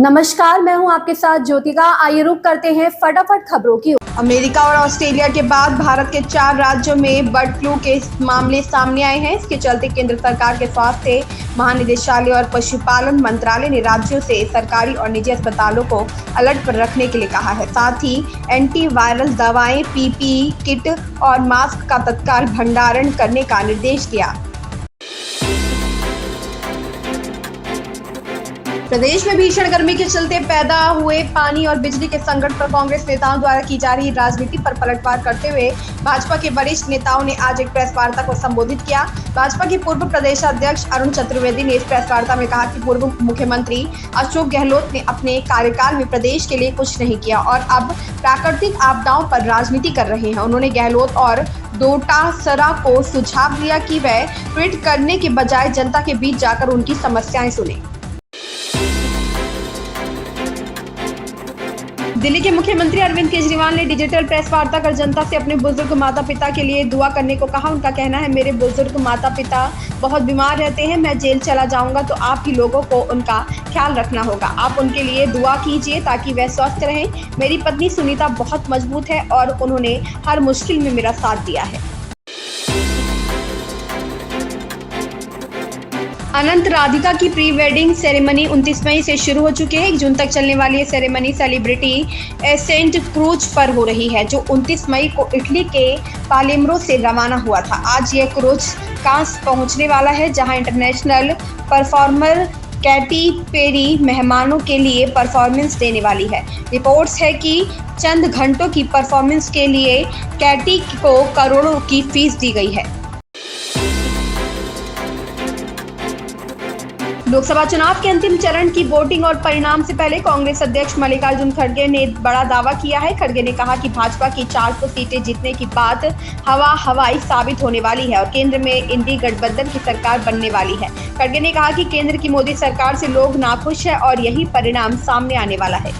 नमस्कार, मैं हूं आपके साथ ज्योतिका। आइए रुक करते हैं फटाफट खबरों की। अमेरिका और ऑस्ट्रेलिया के बाद भारत के 4 राज्यों में बर्ड फ्लू के मामले सामने आए हैं। इसके चलते केंद्र सरकार के स्वास्थ्य महानिदेशालय और पशुपालन मंत्रालय ने राज्यों से सरकारी और निजी अस्पतालों को अलर्ट पर रखने के लिए कहा है। साथ ही एंटीवायरल दवाएं, पीपीई किट और मास्क का तत्काल भंडारण करने का निर्देश दिया। प्रदेश में भीषण गर्मी के चलते पैदा हुए पानी और बिजली के संकट पर कांग्रेस नेताओं द्वारा की जा रही राजनीति पर पलटवार करते हुए भाजपा के वरिष्ठ नेताओं ने आज एक प्रेस वार्ता को संबोधित किया। भाजपा के पूर्व प्रदेश अध्यक्ष अरुण चतुर्वेदी ने इस प्रेस वार्ता में कहा कि पूर्व मुख्यमंत्री अशोक गहलोत ने अपने कार्यकाल में प्रदेश के लिए कुछ नहीं किया और अब प्राकृतिक आपदाओं पर राजनीति कर रहे हैं। उन्होंने गहलोत और डोटासरा को सुझाव दिया कि वह ट्वीट करने के बजाय जनता के बीच जाकर उनकी समस्याएं सुने। दिल्ली के मुख्यमंत्री अरविंद केजरीवाल ने डिजिटल प्रेस वार्ता कर जनता से अपने बुजुर्ग माता पिता के लिए दुआ करने को कहा। उनका कहना है, मेरे बुजुर्ग माता पिता बहुत बीमार रहते हैं, मैं जेल चला जाऊंगा तो आप ही लोगों को उनका ख्याल रखना होगा। आप उनके लिए दुआ कीजिए ताकि वह स्वस्थ रहें। मेरी पत्नी सुनीता बहुत मजबूत है और उन्होंने हर मुश्किल में मेरा साथ दिया है। अनंत राधिका की प्री वेडिंग सेरेमनी 29 मई से शुरू हो चुकी है। 1 जून तक चलने वाली ये सेरेमनी सेलिब्रिटी सेंट क्रूज पर हो रही है, जो 29 मई को इटली के पालेर्मो से रवाना हुआ था। आज ये क्रूज कांस पहुंचने वाला है, जहां इंटरनेशनल परफॉर्मर कैटी पेरी मेहमानों के लिए परफॉर्मेंस देने वाली है। रिपोर्ट्स है कि चंद घंटों की परफॉर्मेंस के लिए कैटी को करोड़ों की फीस दी गई है। लोकसभा चुनाव के अंतिम चरण की वोटिंग और परिणाम से पहले कांग्रेस अध्यक्ष मल्लिकार्जुन खड़गे ने बड़ा दावा किया है। खड़गे ने कहा कि भाजपा की 400 सीटें जीतने की बात हवाई साबित होने वाली है और केंद्र में इंडी गठबंधन की सरकार बनने वाली है। खड़गे ने कहा कि केंद्र की मोदी सरकार से लोग नाखुश है और यही परिणाम सामने आने वाला है।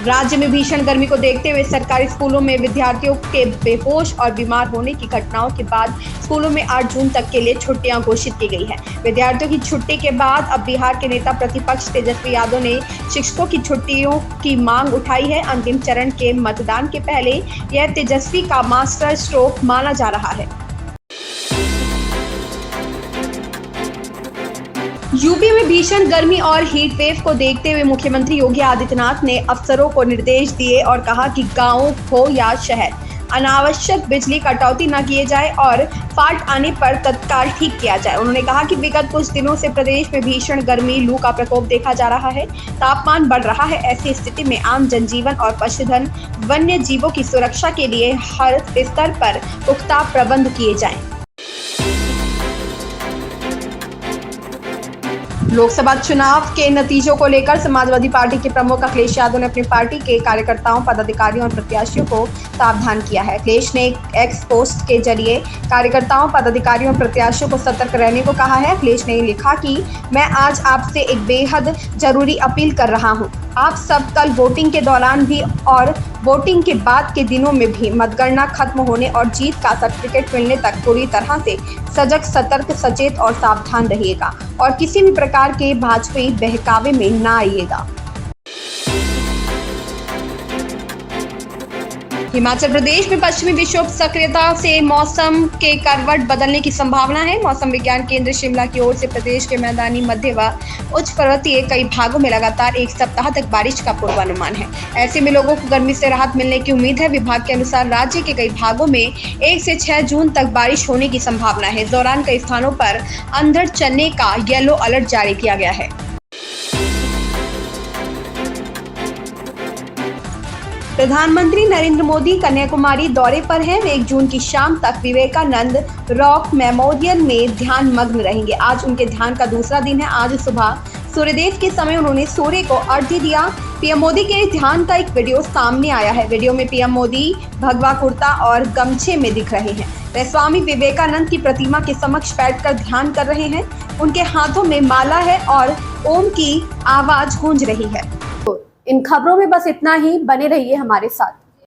राज्य में भीषण गर्मी को देखते हुए सरकारी स्कूलों में विद्यार्थियों के बेहोश और बीमार होने की घटनाओं के बाद स्कूलों में 8 जून तक के लिए छुट्टियां घोषित की गई है। विद्यार्थियों की छुट्टी के बाद अब बिहार के नेता प्रतिपक्ष तेजस्वी यादव ने शिक्षकों की छुट्टियों की मांग उठाई है। अंतिम चरण के मतदान के पहले यह तेजस्वी का मास्टर स्ट्रोक माना जा रहा है। यूपी में भीषण गर्मी और हीट वेव को देखते हुए मुख्यमंत्री योगी आदित्यनाथ ने अफसरों को निर्देश दिए और कहा कि गांव हो या शहर, अनावश्यक बिजली कटौती न किए जाए और फाल्ट आने पर तत्काल ठीक किया जाए। उन्होंने कहा कि विगत कुछ दिनों से प्रदेश में भीषण गर्मी, लू का प्रकोप देखा जा रहा है। तापमान बढ़ रहा है। ऐसी स्थिति में आम जनजीवन और पशुधन, वन्य जीवों की सुरक्षा के लिए हर स्तर पर पुख्ता प्रबंध किए जाएं। लोकसभा चुनाव के नतीजों को लेकर समाजवादी पार्टी के प्रमुख अखिलेश यादव ने अपनी पार्टी के कार्यकर्ताओं, पदाधिकारियों और प्रत्याशियों को सावधान किया है। अखिलेश ने एक एक्स पोस्ट के जरिए कार्यकर्ताओं, पदाधिकारियों और प्रत्याशियों को सतर्क रहने को कहा है। अखिलेश ने लिखा कि मैं आज आपसे एक बेहद जरूरी अपील कर रहा हूं। आप सब कल वोटिंग के दौरान भी और वोटिंग के बाद के दिनों में भी मतगणना खत्म होने और जीत का सर्टिफिकेट मिलने तक पूरी तरह से सजग, सतर्क, सचेत और सावधान रहिएगा और किसी भी प्रकार के भाजपाई बहकावे में न आइएगा। हिमाचल प्रदेश में पश्चिमी विक्षोभ सक्रियता से मौसम के करवट बदलने की संभावना है। मौसम विज्ञान केंद्र शिमला की ओर से प्रदेश के मैदानी, मध्य व उच्च पर्वतीय कई भागों में लगातार 1 सप्ताह तक बारिश का पूर्वानुमान है। ऐसे में लोगों को गर्मी से राहत मिलने की उम्मीद है। विभाग के अनुसार राज्य के कई भागों में 1 से 6 जून तक बारिश होने की संभावना है। इस दौरान कई स्थानों पर अंधड़ चलने का येलो अलर्ट जारी किया गया है। प्रधानमंत्री नरेंद्र मोदी कन्याकुमारी दौरे पर हैं। वे 1 जून की शाम तक विवेकानंद रॉक मेमोरियल में ध्यान मग्न रहेंगे। आज उनके ध्यान का दूसरा दिन है। आज सुबह सूर्योदय के समय उन्होंने सूर्य को अर्घ्य दिया। पीएम मोदी के ध्यान का एक वीडियो सामने आया है। वीडियो में पीएम मोदी भगवा कुर्ता और गमछे में दिख रहे हैं। वे स्वामी विवेकानंद की प्रतिमा के समक्ष बैठकर ध्यान कर रहे हैं। उनके हाथों में माला है और ओम की आवाज गूंज रही है। इन खबरों में बस इतना ही। बने रहिए हमारे साथ।